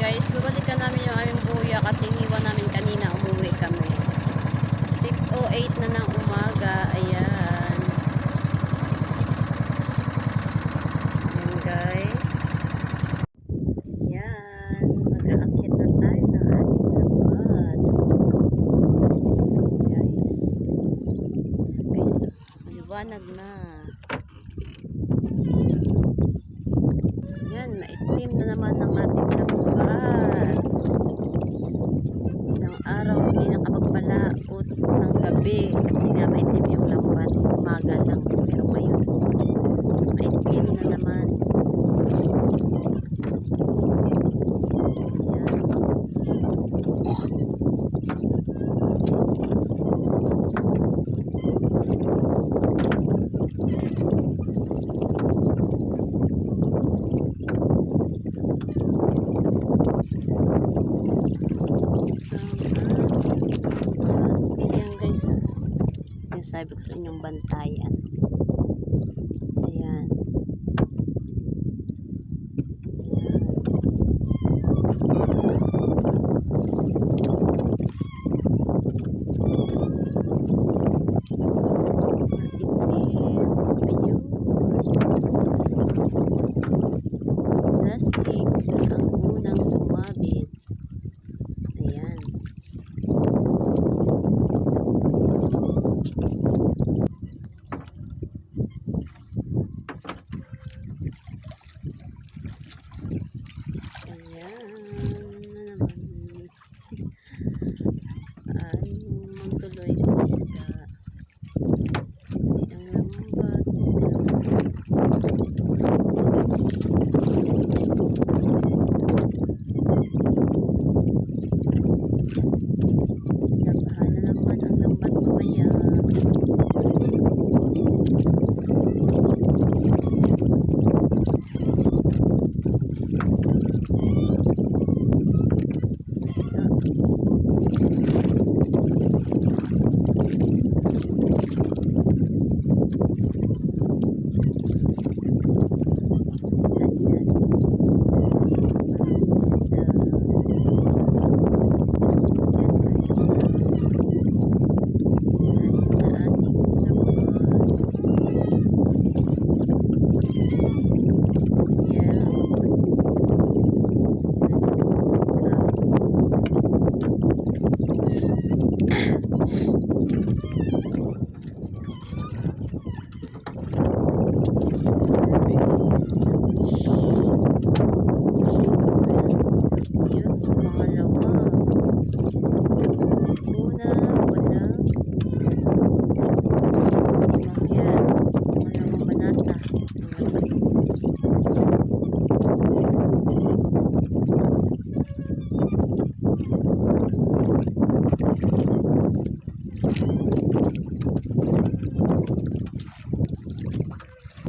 Guys, babalikan namin yung aming buya kasi iniwan namin kanina, umuwi kami. 6:08 na ng umaga. Ayan. Ayan guys. Ayan. Mag-aakit na tayo ng ating lapad. Guys. Guys, maliwanag na. Ayan, maitim na naman ng ating lapad. Ilang araw hindi nakapagpalaot ng gabi kasi nga maitim yung lambat. Umaga lang, pero ngayon maitim na naman. Ayan guys, sinasabi ko sa inyong bantayan. Ayan. Plastic ang unang sumabit. Ayan. Ay, magtuloy ng isda. Ay, ang lambat. Labahan na naman ang lambat mamaya.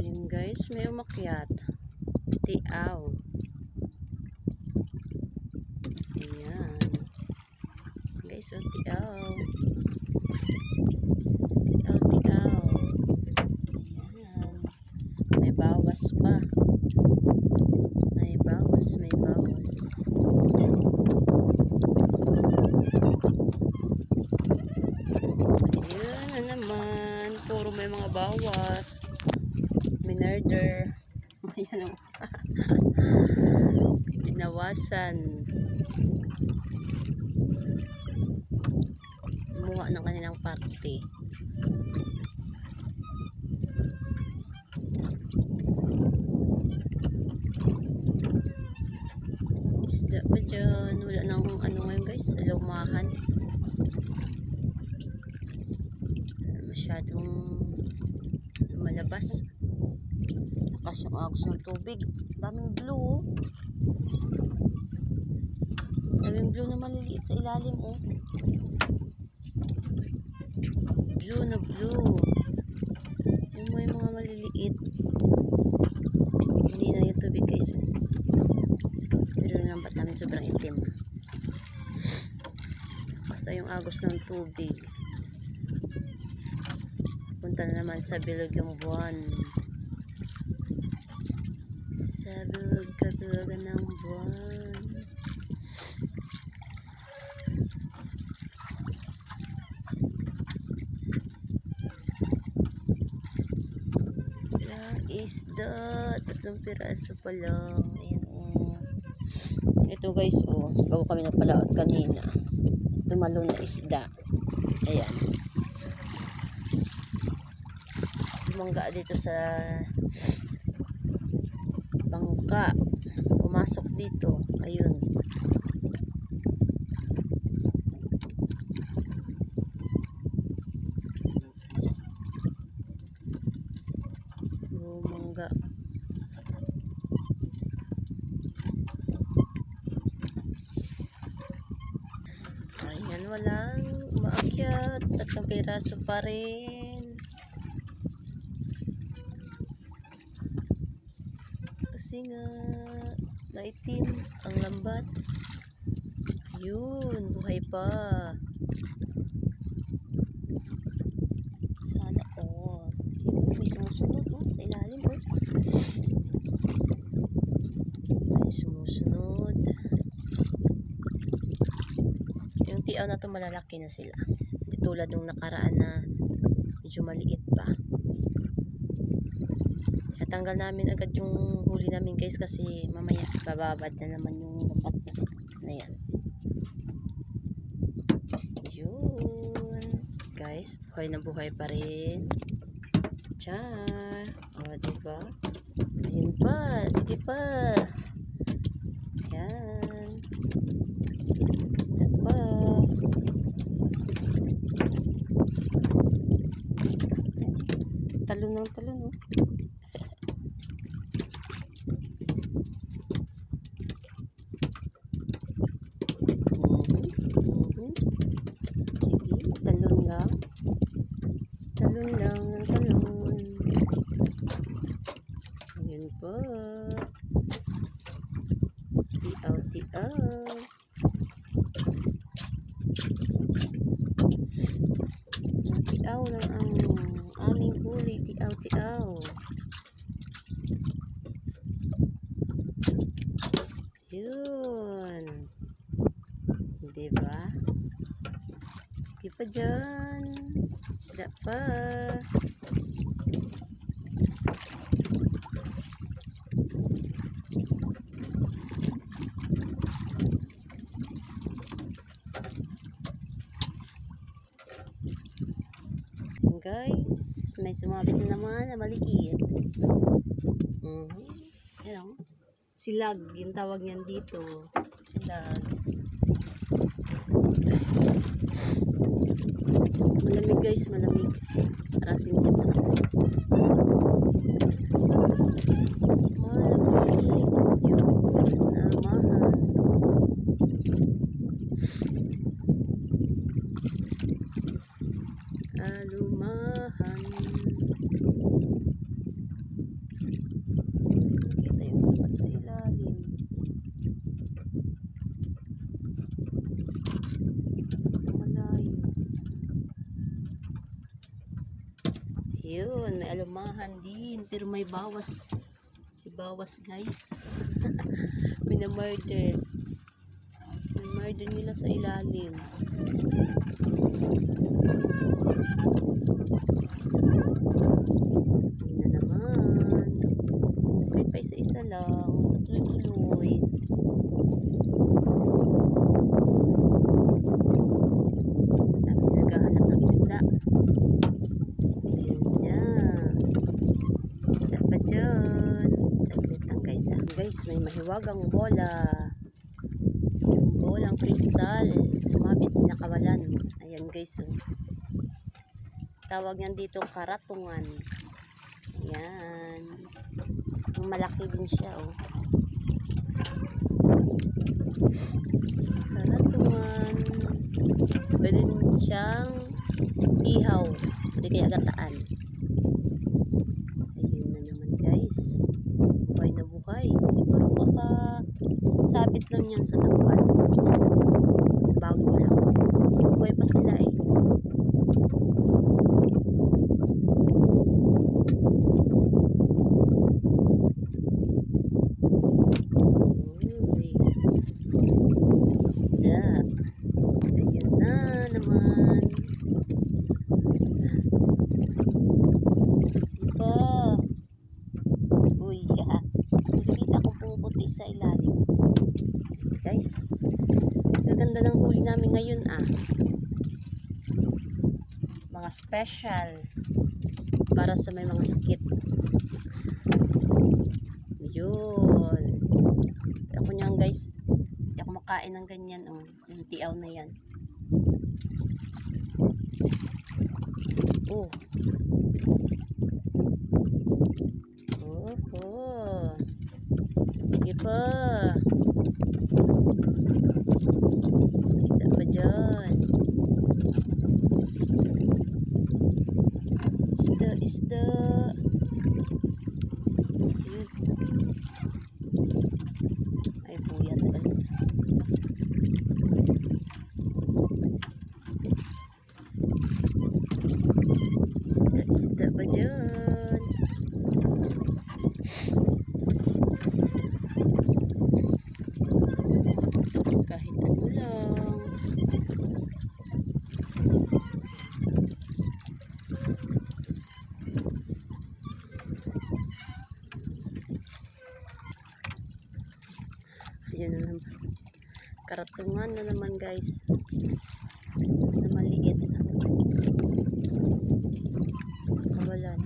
Ayan guys, may umakyat. Tiaw. Ayan. Guys, oh, tiaw. Tiaw. Ayan. May bawas pa. May bawas. Ayan na naman. Puro may mga bawas. Minurder. Ayan o. Binawasan. Kumuha ng kanilang parte. Isda pa dyan. Wala nang ano ngayon guys. Lumahan. Masyadong lumalabas. Lakas yung agos ng tubig. Daming blue. Daming blue na maliliit sa ilalim. Oh. Blue na blue. Yung may mga maliliit. Hindi na yung tubig guys. Pero nambat namin sobrang itim. Basta yung agos ng tubig. Punta na naman sa bilog yung buwan. Sa bilog ka bilogan ng buwan. isda. 3 piraso pa lang. Ayan, oh. Ito guys, oh. Bago kami nagpalaot kanina. Tumalo na isda. Ayan. Bumangga dito sa bangka. Pumasok dito. Ayun. Bumangga. Ayan, walang umaakyat. 3 piraso pa rin. Kasi nga maitim ang lambat. Yun, buhay pa. Sana all. Yun, may sumusunod, oh, sa ilalim, oh. May sumusunod. Yung tiaw na to malalaki na sila. Hindi tulad nung nakaraan na medyo maliit pa. Tanggal namin agad yung huli namin guys kasi mamaya bababad na naman yung lapat na yan. Yun. Guys, buhay na buhay pa rin. Char. O, diba? Ayun pa. Sige pa. Yan. Step pa. Talon ng talon, oh. Talon lang ng talon. Ayan po. Tiaw, tiaw. Tiaw lang ang aming huli. Tiaw, tiaw. Yun. Diba? Sige pa dyan. Isda pa. Guys, may sumabit na naman na maliit. Ayan, silag, yung tawag niyan dito. Silag. Malamig guys, malamig. Parang sinisipot ko. Malamig. Yun, namahan. Alumahan. Nakita yung dapat sa ilalim. Malayo. Yun, may alumahan din. Pero may bawas. May bawas guys. Minamurder. May murder nila sa ilalim. Yun na naman. Kahit pa isa-isa lang. Sa tuloy-tuloy. Dami naghahanap ng isda. Yun yan. Isda pa dyan. Saglit lang guys. Guys, may mahiwagang bola. Yung bolang kristal. Sumabit, nakawalan. Ayan guys. Tawag yan dito karatungan. Ayan. Malaki din siya, oh. Karatungan. Pwede din siyang ihaw. Pwede kaya gataan. Ayun na naman guys. Buhay na buhay. Siguro baka sabit lang yan sa lambat. Bago lang. Kasi buhay pa sila eh. Isda. Ayun na naman. Sige pa. ganda ng huli namin ngayon ah. Mga special para sa may mga sakit. Yun. Pero ako niyan guys, hindi ako makain ng ganyan. Oh. Yung tiaw na yan. Oh. Oh. Sige pa. Isda pa dyan. Isda. Ayun. Ay, buya talaga. Isda pa dyan. Kahit ano lang. Ayan na naman. Karatungan na naman guys. Na maliit. Kawalan.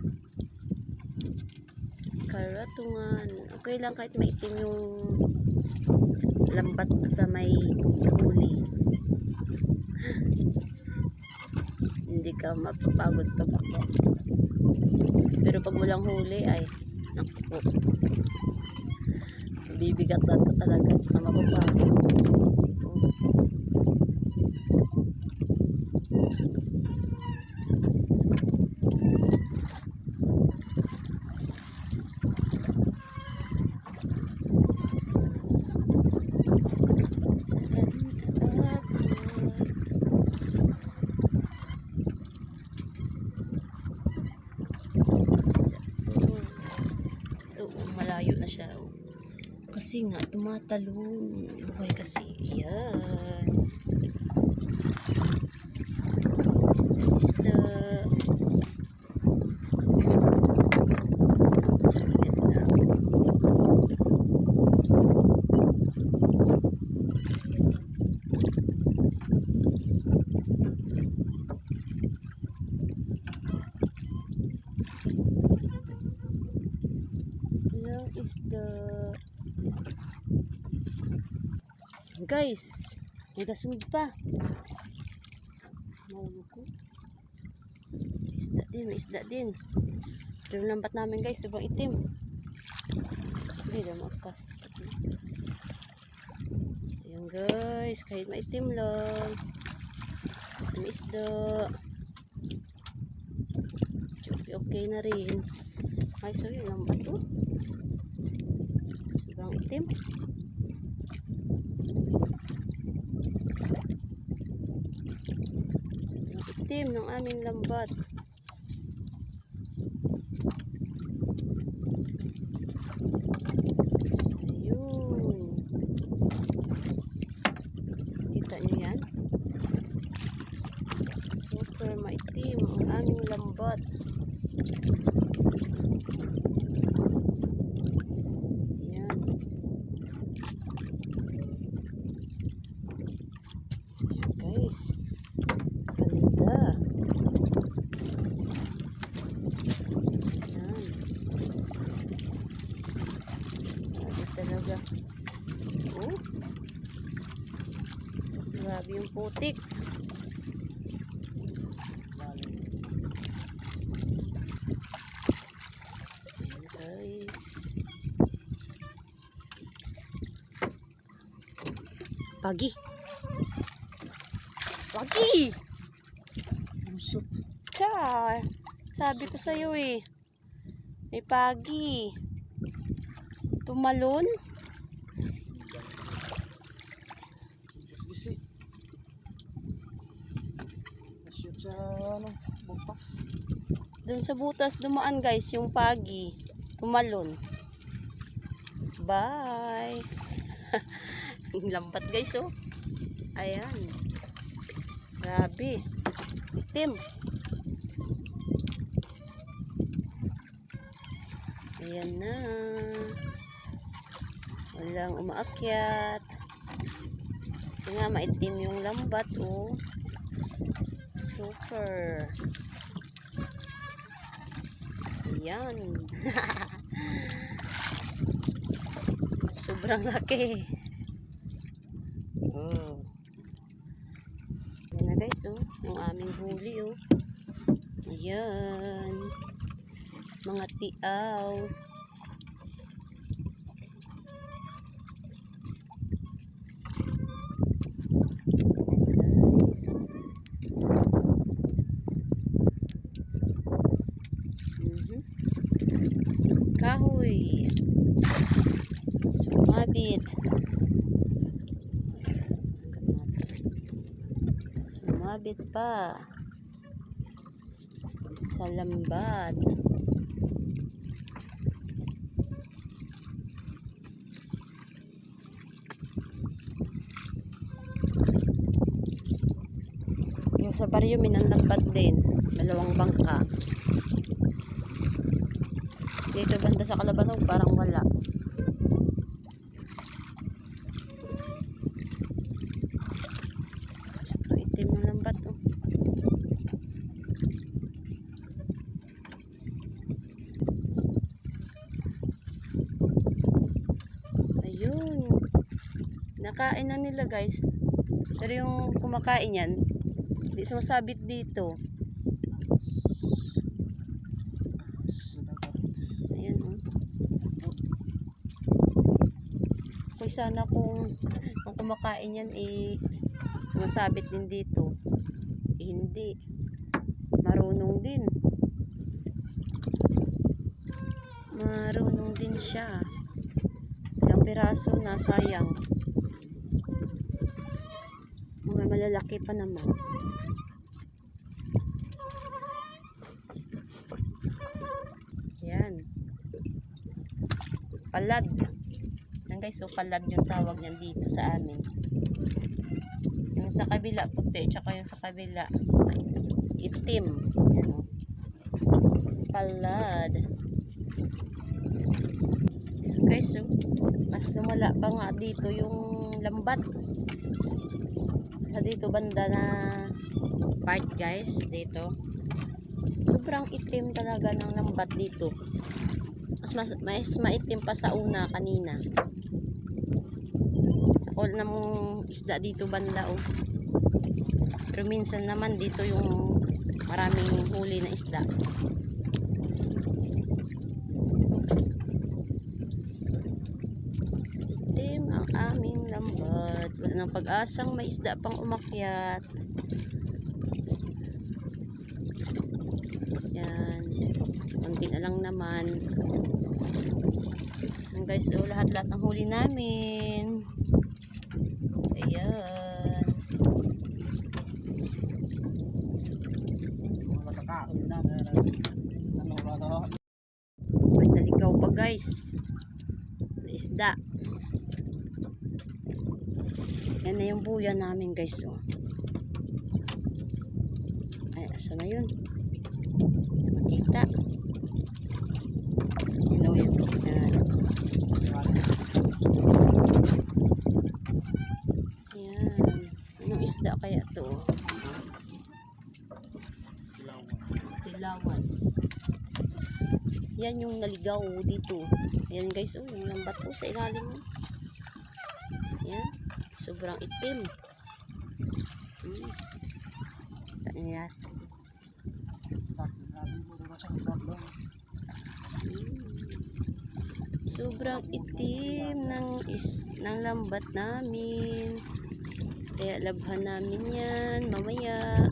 Karatungan. Okay lang kahit maitim yung lambat sa may huli. Hindi ka mapapagod pag akyat. Pero pag walang huli ay naku, bibigatan ka talaga at saka mapapagod. Malayo na siya. Kasi nga, tumatalon. Buhay kasi. Yan. Isda. Serious na. Ilang isda. Guys, may kasunod pa. Mahulog ko. May isda din. Pero lambat namin guys, sobrang itim. Hindi na makas. Ayan guys, kahit maitim lang. Basta may isda. Okay na rin. Ay, sorry, lambat to. Sobrang itim. Itim ng aming lambat. Ayun. Kita nyo yan? Super maitim ang aming lambat. Ayan. Ayan guys. Ganda. Ayan. Grabe talaga. Oh. Grabe yung putik. Ayan guys. Pagi. Pagi! Busot. Char! Sabi ko sa'yo eh. May pagi. Tumalon. Bisi. Nashoot sa butas. Doon sa butas dumaan guys yung pagi. Tumalon. Bye! Lambat guys oh. Ayan. Grabe. Itim. Ayan na. Walang umaakyat. Kasi nga maitim yung lambat, oh. Super. Ayan. Sobrang laki. Oh. Ayan na guys, oh. Yung aming huli, oh. Ayan. Mga tiaw. Guys. Kahoy. Sumabit. Sumabit pa. Sa lambat. Yung sa baryo minanlambat din. 2 bangka. Dito banda sa Kalabanog parang wala. So, itim ng lambat, oh. Ayun. Nakain na nila guys. Pero yung kumakain yan, di sumasabit dito. Ayan, oh. Kung sana kung kumakain yan, sumasabit din dito. Hindi. Marunong din. Marunong din siya. Ilang piraso na, sayang. Mga malalaki pa naman. Yan. Palad. Yan guys, so palad yung tawag niyan dito sa amin. Yung sa kabila puti, tsaka yung sa kabila itim. Yan, oh. Palad. Guys, so mas lumala pa nga dito yung lambat. Sa dito banda na part guys, dito. Sobrang itim talaga ng lambat dito. Mas maitim pa sa una kanina. Ako namang isda dito banda, oh. Pero minsan naman dito yung maraming huli na isda. Itim ang aming lambat. Wala nang pag-asang may isda pang umakyat. Yan. Konti na lang naman. Yan guys, so lahat-lahat ng huli namin. Ayan. May naligaw pa guys. May isda. Yan na yung buya namin guys, oh. Ay, asa na yun? Makita. Yan, oh, yan. Yan. Anong isda kaya to? Tilawan. Yan yung naligaw dito. Yan guys, oh, yung lambat po sa ilalim. Yan. Sobrang itim. Yan. Sobrang itim ng lambat namin. Kaya labhan namin yan mamaya.